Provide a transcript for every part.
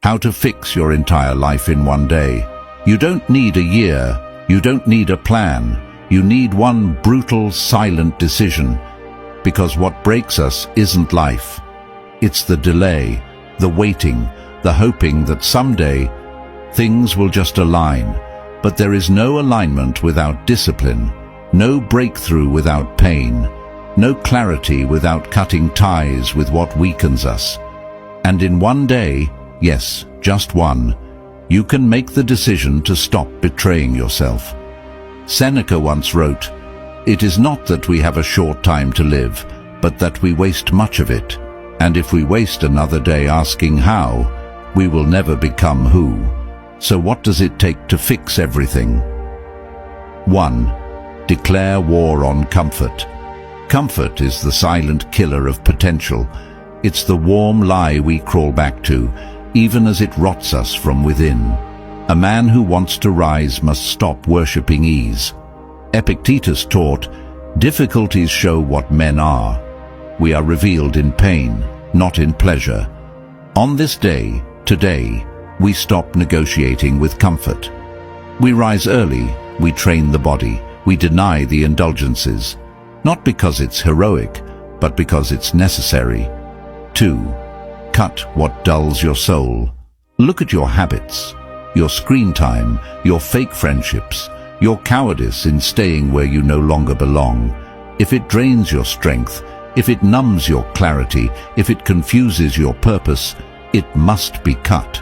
How to fix your entire life in one day. You don't need a year. You don't need a plan. You need one brutal, silent decision. Because what breaks us isn't life. It's the delay, the waiting, the hoping that someday things will just align. But there is no alignment without discipline, no breakthrough without pain, no clarity without cutting ties with what weakens us. And in one day, yes, just one, you can make the decision to stop betraying yourself. Seneca once wrote, "It is not that we have a short time to live, but that we waste much of it. And if we waste another day asking how, we will never become who." So what does it take to fix everything? 1. Declare war on comfort. Comfort is the silent killer of potential. It's the warm lie we crawl back to, even as it rots us from within. A man who wants to rise must stop worshipping ease. Epictetus taught, "Difficulties show what men are. We are revealed in pain, not in pleasure." On this day, today, we stop negotiating with comfort. We rise early, we train the body, we deny the indulgences, not because it's heroic, but because it's necessary. 2. Cut what dulls your soul. Look at your habits, your screen time, your fake friendships, your cowardice in staying where you no longer belong. If it drains your strength, if it numbs your clarity, if it confuses your purpose, it must be cut.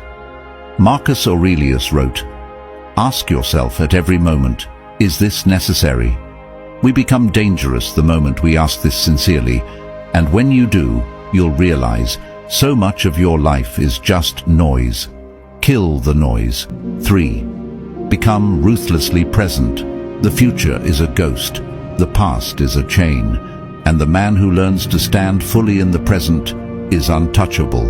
Marcus Aurelius wrote, "Ask yourself at every moment, is this necessary?" We become dangerous the moment we ask this sincerely, and when you do, you'll realize so much of your life is just noise. Kill the noise. 3. Become ruthlessly present. The future is a ghost, the past is a chain, and the man who learns to stand fully in the present is untouchable.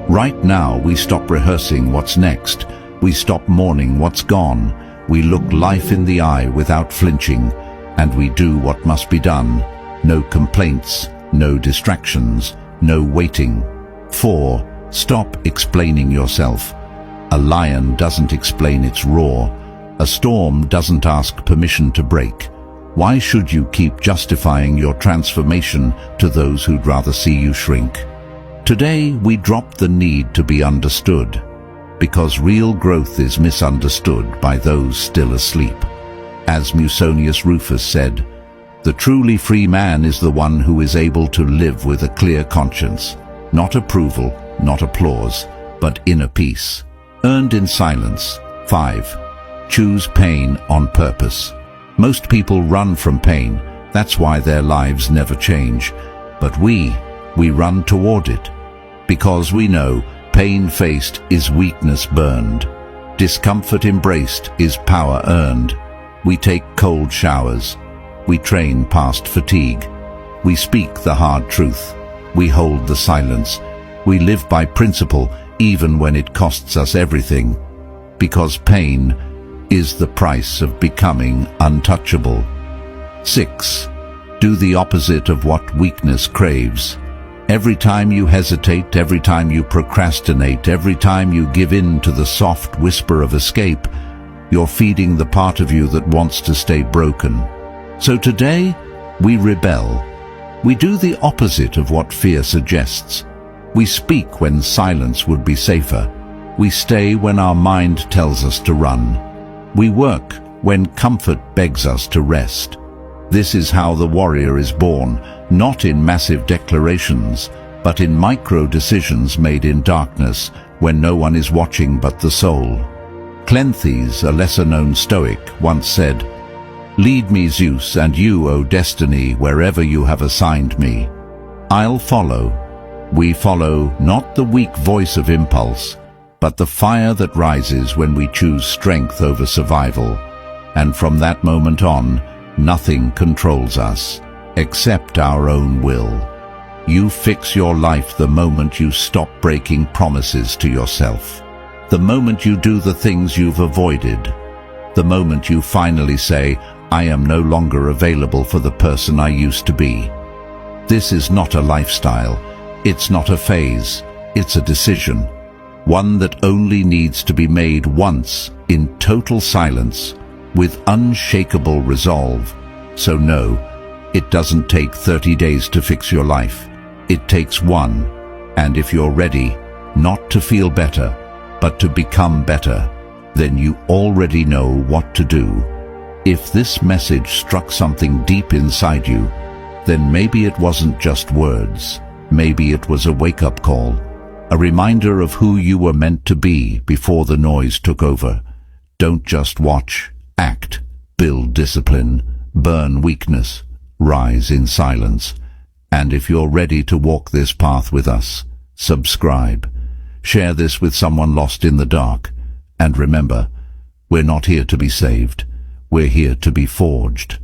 Right now, we stop rehearsing what's next. We stop mourning what's gone. We look life in the eye without flinching, and we do what must be done. No complaints, no distractions, no waiting. 4. Stop explaining yourself. A lion doesn't explain its roar. A storm doesn't ask permission to break. Why should you keep justifying your transformation to those who'd rather see you shrink? Today, we drop the need to be understood, because real growth is misunderstood by those still asleep. As Musonius Rufus said, "The truly free man is the one who is able to live with a clear conscience, not approval, not applause, but inner peace, earned in silence." 5. Choose pain on purpose. Most people run from pain. That's why their lives never change. But we run toward it. Because we know pain faced is weakness burned. Discomfort embraced is power earned. We take cold showers. We train past fatigue. We speak the hard truth. We hold the silence. We live by principle even when it costs us everything. Because pain is the price of becoming untouchable. 6. Do the opposite of what weakness craves. Every time you hesitate, every time you procrastinate, every time you give in to the soft whisper of escape, you're feeding the part of you that wants to stay broken. So today, we rebel. We do the opposite of what fear suggests. We speak when silence would be safer. We stay when our mind tells us to run. We work when comfort begs us to rest. This is how the warrior is born, not in massive declarations, but in micro-decisions made in darkness when no one is watching but the soul. Cleanthes, a lesser-known Stoic, once said, "Lead me, Zeus, and you, O destiny, wherever you have assigned me. I'll follow." We follow not the weak voice of impulse, but the fire that rises when we choose strength over survival. And from that moment on, nothing controls us, except our own will. You fix your life the moment you stop breaking promises to yourself. The moment you do the things you've avoided. The moment you finally say, "I am no longer available for the person I used to be." This is not a lifestyle. It's not a phase. It's a decision. one that only needs to be made once in total silence with unshakable resolve. So no, it doesn't take 30 days to fix your life. It takes one, and if you're ready, not to feel better, but to become better, then you already know what to do. If this message struck something deep inside you, then maybe it wasn't just words. Maybe it was a wake-up call, a reminder of who you were meant to be before the noise took over. Don't just watch, act, build discipline, burn weakness, rise in silence. And if you're ready to walk this path with us, subscribe. Share this with someone lost in the dark. And remember, we're not here to be saved. We're here to be forged.